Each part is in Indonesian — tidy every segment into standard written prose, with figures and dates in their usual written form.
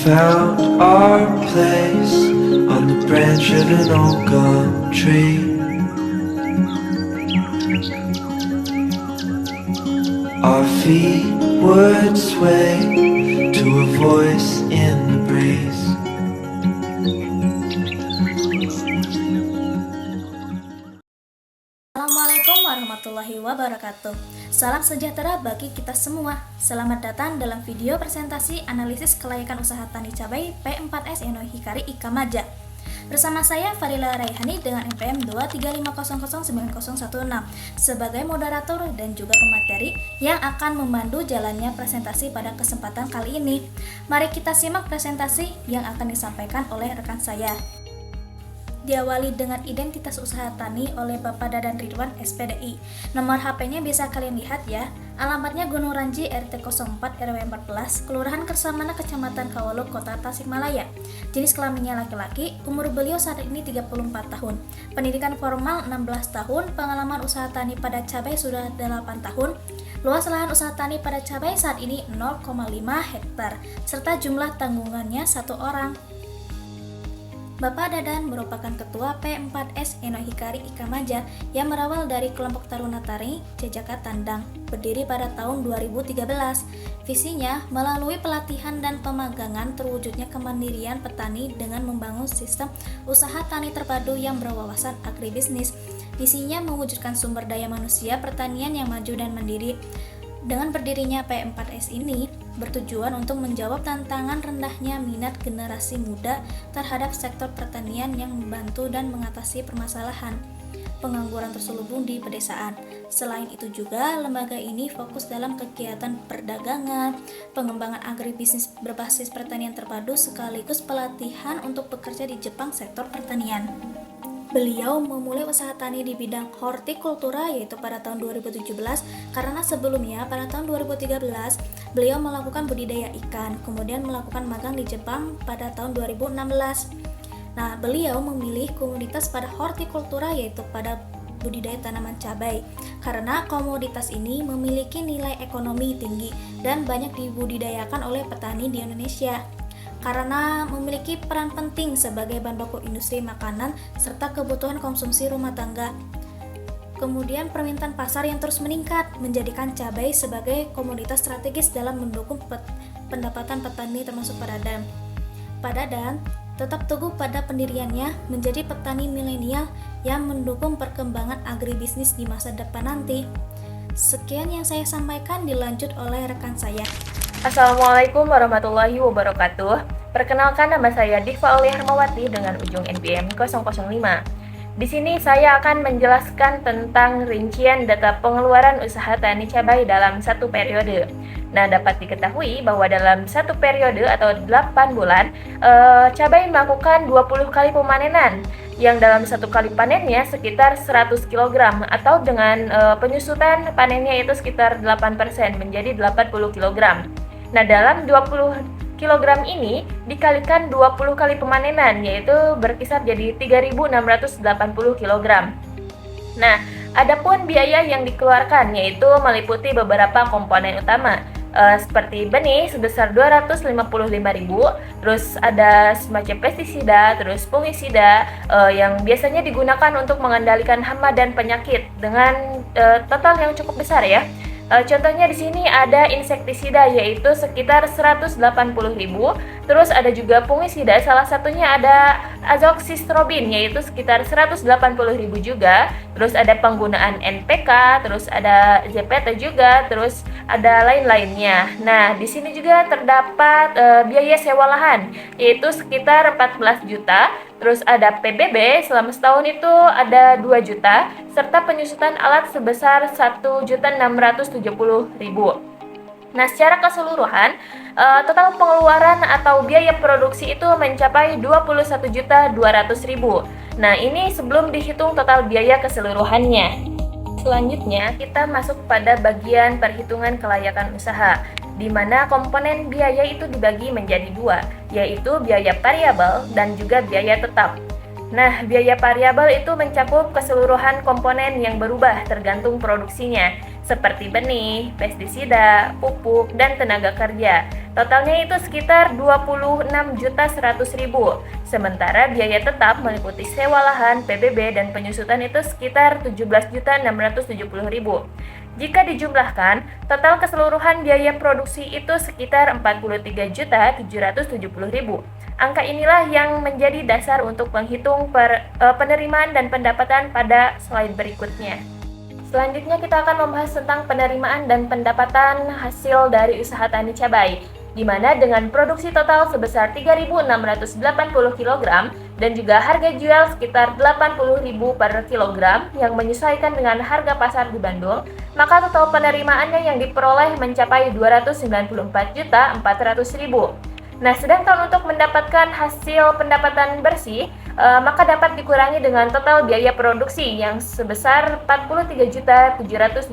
found our place on the branch of an old gum tree. Our feet would sway to a voice in the breeze. Assalamualaikum warahmatullahi wabarakatuh. Salam sejahtera bagi kita semua. Selamat datang dalam video presentasi analisis kelayakan usaha tani cabai P4S Eno Hikari Ika Maja. Bersama saya Farila Raihani dengan NPM 235009016 sebagai moderator dan juga pemateri yang akan memandu jalannya presentasi pada kesempatan kali ini. Mari kita simak presentasi yang akan disampaikan oleh rekan saya. Diawali dengan identitas usaha tani oleh Bapak Dadan Ridwan SPDI. Nomor HP-nya bisa kalian lihat ya. Alamatnya Gunung Ranji RT 04 RW 14, Kelurahan Kersamana, Kecamatan Kawalo, Kota Tasikmalaya. Jenis kelaminnya laki-laki, umur beliau saat ini 34 tahun. Pendidikan formal 16 tahun, pengalaman usaha tani pada cabai sudah 8 tahun. Luas lahan usaha tani pada cabai saat ini 0,5 hektar, serta jumlah tanggungannya 1 orang. Bapak Dadan merupakan ketua P4S Eno Hikari Ika Maja yang berawal dari kelompok Taruna Tani Jejaka Tandang, berdiri pada tahun 2013. Visinya melalui pelatihan dan pemagangan terwujudnya kemandirian petani dengan membangun sistem usaha tani terpadu yang berwawasan agribisnis. Visinya mewujudkan sumber daya manusia pertanian yang maju dan mandiri. Dengan berdirinya P4S ini bertujuan untuk menjawab tantangan rendahnya minat generasi muda terhadap sektor pertanian yang membantu dan mengatasi permasalahan pengangguran terselubung di pedesaan. Selain itu juga, lembaga ini fokus dalam kegiatan perdagangan, pengembangan agribisnis berbasis pertanian terpadu sekaligus pelatihan untuk bekerja di Jepang sektor pertanian. Beliau memulai usaha tani di bidang hortikultura yaitu pada tahun 2017 karena sebelumnya pada tahun 2013 beliau melakukan budidaya ikan, kemudian melakukan magang di Jepang pada tahun 2016. Nah, beliau memilih komoditas pada hortikultura yaitu pada budidaya tanaman cabai karena komoditas ini memiliki nilai ekonomi tinggi dan banyak dibudidayakan oleh petani di Indonesia. Karena memiliki peran penting sebagai bahan baku industri makanan serta kebutuhan konsumsi rumah tangga. Kemudian permintaan pasar yang terus meningkat menjadikan cabai sebagai komoditas strategis dalam mendukung pendapatan petani termasuk Pak Dadan. Pak Dadan tetap teguh pada pendiriannya menjadi petani milenial yang mendukung perkembangan agribisnis di masa depan nanti. Sekian yang saya sampaikan, dilanjut oleh rekan saya. Assalamualaikum warahmatullahi wabarakatuh. Perkenalkan, nama saya Diva Aulia Hermawati dengan ujung NPM 005. Di sini saya akan menjelaskan tentang rincian data pengeluaran usaha tani cabai dalam satu periode. Nah, dapat diketahui bahwa dalam satu periode atau 8 bulan, cabai melakukan 20 kali pemanenan, yang dalam satu kali panennya sekitar 100 kg atau dengan penyusutan panennya itu sekitar 8% menjadi 80 kg. Nah, dalam 20 kg ini dikalikan 20 kali pemanenan, yaitu berkisar jadi 3.680 kg. Nah, adapun biaya yang dikeluarkan yaitu meliputi beberapa komponen utama, seperti benih sebesar 255.000, terus ada semacam pestisida, terus fungisida yang biasanya digunakan untuk mengendalikan hama dan penyakit dengan total yang cukup besar ya. Contohnya di sini ada insektisida yaitu sekitar 180.000, terus ada juga fungisida, salah satunya ada azoxystrobin yaitu sekitar 180.000 juga, terus ada penggunaan NPK, terus ada ZPT juga, terus ada lain-lainnya. Nah, di sini juga terdapat biaya sewa lahan yaitu sekitar 14 juta. Terus ada PBB selama setahun itu ada 2 juta, serta penyusutan alat sebesar 1.670.000. Nah, secara keseluruhan, total pengeluaran atau biaya produksi itu mencapai 21.200.000. Nah, ini sebelum dihitung total biaya keseluruhannya. Selanjutnya, kita masuk pada bagian perhitungan kelayakan usaha, di mana komponen biaya itu dibagi menjadi 2, yaitu biaya variabel dan juga biaya tetap. Nah, biaya variabel itu mencakup keseluruhan komponen yang berubah tergantung produksinya, seperti benih, pestisida, pupuk, dan tenaga kerja. Totalnya itu sekitar 26.100.000. Sementara biaya tetap meliputi sewa lahan, PBB, dan penyusutan itu sekitar 17.670.000. Jika dijumlahkan, total keseluruhan biaya produksi itu sekitar 43.770.000. Angka inilah yang menjadi dasar untuk menghitung penerimaan dan pendapatan pada slide berikutnya. Selanjutnya kita akan membahas tentang penerimaan dan pendapatan hasil dari usaha tani cabai, di mana dengan produksi total sebesar 3.680 kg dan juga harga jual sekitar 80.000 per kilogram yang menyesuaikan dengan harga pasar di Bandung, maka total penerimaannya yang diperoleh mencapai 294.400.000. Nah, sedangkan untuk mendapatkan hasil pendapatan bersih, maka dapat dikurangi dengan total biaya produksi yang sebesar 43.770.000.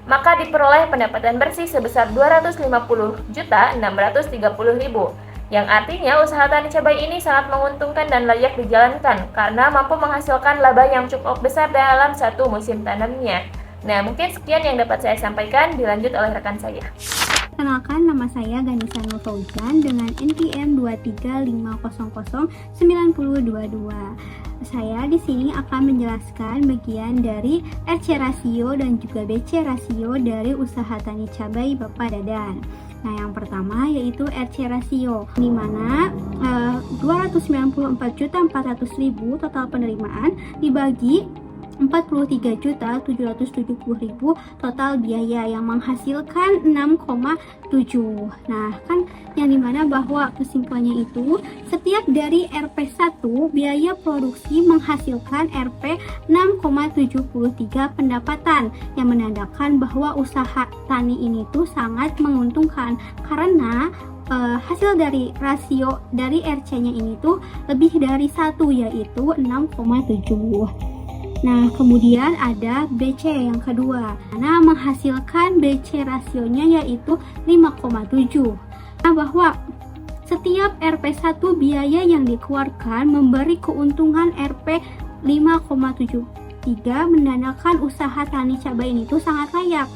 Maka diperoleh pendapatan bersih sebesar 250.630.000. Yang artinya usaha tani cabai ini sangat menguntungkan dan layak dijalankan karena mampu menghasilkan laba yang cukup besar dalam satu musim tanamnya. Nah, mungkin sekian yang dapat saya sampaikan, dilanjut oleh rekan saya. Kenalkan, nama saya Ganisa Nur Fauzan dengan NPM 235009022. Saya di sini akan menjelaskan bagian dari RC rasio dan juga BC rasio dari usaha tani cabai Bapak Dadan. Nah, yang pertama yaitu RC rasio, di mana 294.400.000 total penerimaan dibagi 43.770.000 total biaya yang menghasilkan 6,7. Nah, kan yang dimana bahwa kesimpulannya itu setiap dari RP1 biaya produksi menghasilkan RP 6,73 pendapatan, yang menandakan bahwa usaha tani ini tuh sangat menguntungkan karena hasil dari rasio dari RC-nya ini tuh lebih dari 1, yaitu 6,7. Nah, kemudian ada BC yang kedua. Nah, menghasilkan BC rasionya yaitu 5,7. Nah, bahwa setiap RP1 biaya yang dikeluarkan memberi keuntungan RP 5,73, menandakan usaha tani cabai ini tuh sangat layak.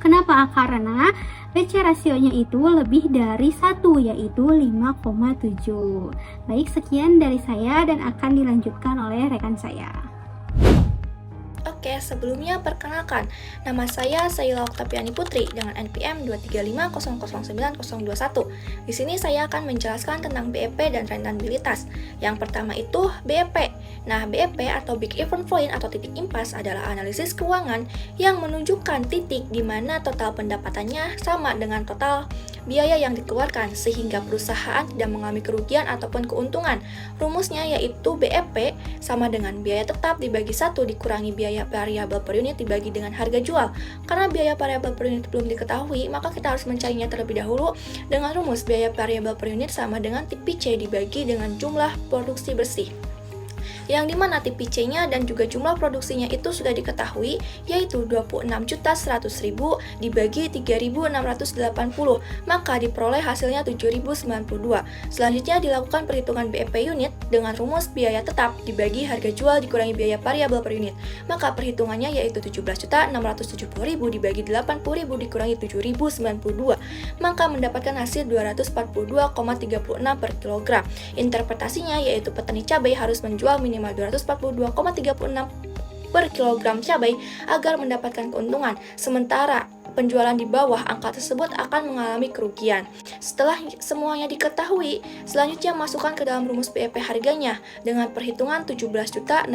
Kenapa? Karena BC rasionya itu lebih dari 1, yaitu 5,7. Baik, sekian dari saya dan akan dilanjutkan oleh rekan saya. Oke, sebelumnya perkenalkan, nama saya Saila Oktaviani Putri dengan NPM 235009021. Di sini saya akan menjelaskan tentang BEP dan rentabilitas. Yang pertama itu BEP. Nah, BEP atau Big Event Point atau titik impas adalah analisis keuangan yang menunjukkan titik di mana total pendapatannya sama dengan total biaya yang dikeluarkan sehingga perusahaan tidak mengalami kerugian ataupun keuntungan. Rumusnya yaitu BEP sama dengan biaya tetap dibagi 1 dikurangi biaya variabel per unit dibagi dengan harga jual. Karena biaya variabel per unit belum diketahui, maka kita harus mencarinya terlebih dahulu dengan rumus biaya variabel per unit sama dengan TIP C dibagi dengan jumlah produksi bersih. Yang dimana TIP C-nya dan juga jumlah produksinya itu sudah diketahui, yaitu 26.100.000 dibagi 3.680, maka diperoleh hasilnya 7.092. Selanjutnya dilakukan perhitungan BEP unit dengan rumus biaya tetap dibagi harga jual dikurangi biaya variabel per unit, maka perhitungannya yaitu 17.670.000 dibagi 80.000 dikurangi 7.092, maka mendapatkan hasil 242,36 per kilogram. Interpretasinya yaitu petani cabai harus menjual minimal 242,36 per kilogram cabai agar mendapatkan keuntungan, sementara penjualan di bawah angka tersebut akan mengalami kerugian. Setelah semuanya diketahui, selanjutnya masukkan ke dalam rumus BEP harganya dengan perhitungan 17.670.000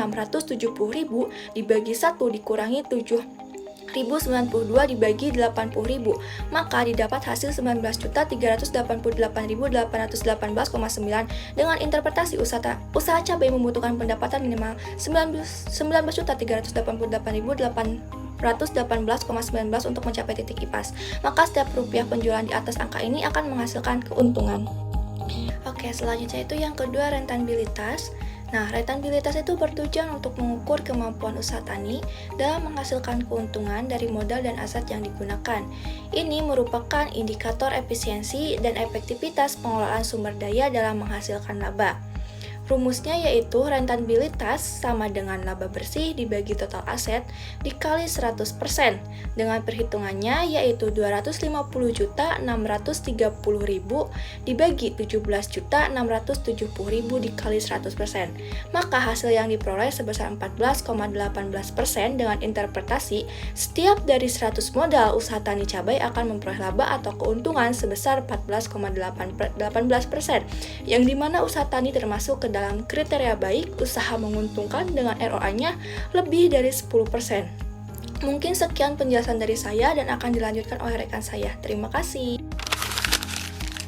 dibagi 1 dikurangi 7.092 dibagi 80.000, maka didapat hasil 19.388.818,9. Dengan interpretasi usaha cabai membutuhkan pendapatan minimal 19.388.818,19 untuk mencapai titik IPAS. Maka setiap rupiah penjualan di atas angka ini akan menghasilkan keuntungan. Oke, selanjutnya itu yang kedua, rentabilitas. Nah, rentabilitas itu bertujuan untuk mengukur kemampuan usaha tani dalam menghasilkan keuntungan dari modal dan aset yang digunakan. Ini merupakan indikator efisiensi dan efektivitas pengelolaan sumber daya dalam menghasilkan laba. Rumusnya yaitu rentabilitas sama dengan laba bersih dibagi total aset dikali 100%. Dengan perhitungannya yaitu 250.630.000 dibagi 17.670.000 dikali 100%. Maka hasil yang diperoleh sebesar 14,18% dengan interpretasi setiap dari 100 modal usaha tani cabai akan memperoleh laba atau keuntungan sebesar 14,18%, yang dimana usaha tani termasuk ke dalam kriteria baik usaha menguntungkan dengan ROA-nya lebih dari 10%. Mungkin sekian penjelasan dari saya dan akan dilanjutkan oleh rekan saya. Terima kasih.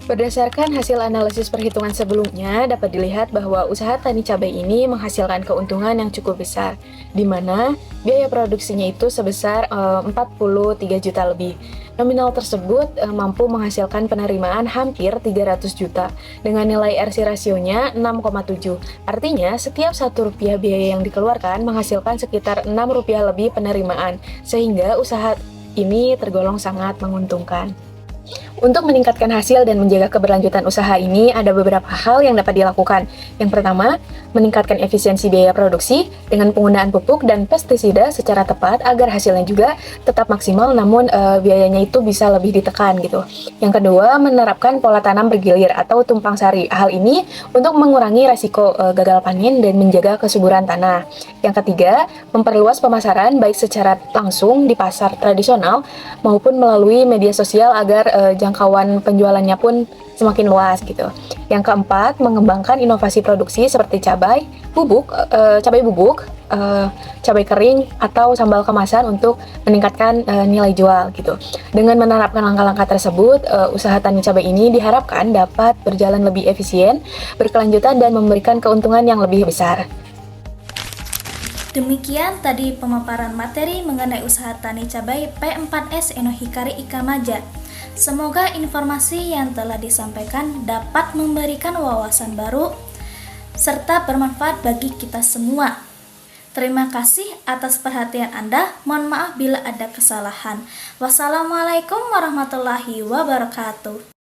Berdasarkan hasil analisis perhitungan sebelumnya, dapat dilihat bahwa usaha tani cabai ini menghasilkan keuntungan yang cukup besar, di mana biaya produksinya itu sebesar 43 juta lebih. Nominal tersebut mampu menghasilkan penerimaan hampir 300 juta dengan nilai RC rasionya 6,7. Artinya, setiap Rp1 biaya yang dikeluarkan menghasilkan sekitar Rp6 lebih penerimaan, sehingga usaha ini tergolong sangat menguntungkan. Untuk meningkatkan hasil dan menjaga keberlanjutan usaha ini, ada beberapa hal yang dapat dilakukan. Yang pertama, meningkatkan efisiensi biaya produksi dengan penggunaan pupuk dan pestisida secara tepat agar hasilnya juga tetap maksimal, namun biayanya itu bisa lebih ditekan gitu. Yang kedua, menerapkan pola tanam bergilir atau tumpang sari. Hal ini untuk mengurangi resiko gagal panen dan menjaga kesuburan tanah. Yang ketiga, memperluas pemasaran baik secara langsung di pasar tradisional maupun melalui media sosial agar jangkauan penjualannya pun semakin luas gitu. Yang keempat, mengembangkan inovasi produksi seperti cabai bubuk, cabai kering atau sambal kemasan untuk meningkatkan nilai jual gitu. Dengan menerapkan langkah-langkah tersebut, usaha tani cabai ini diharapkan dapat berjalan lebih efisien, berkelanjutan dan memberikan keuntungan yang lebih besar. Demikian tadi pemaparan materi mengenai usaha tani cabai P4S Eno Hikari Ikamaja. Semoga informasi yang telah disampaikan dapat memberikan wawasan baru serta bermanfaat bagi kita semua. Terima kasih atas perhatian Anda. Mohon maaf bila ada kesalahan. Wassalamualaikum warahmatullahi wabarakatuh.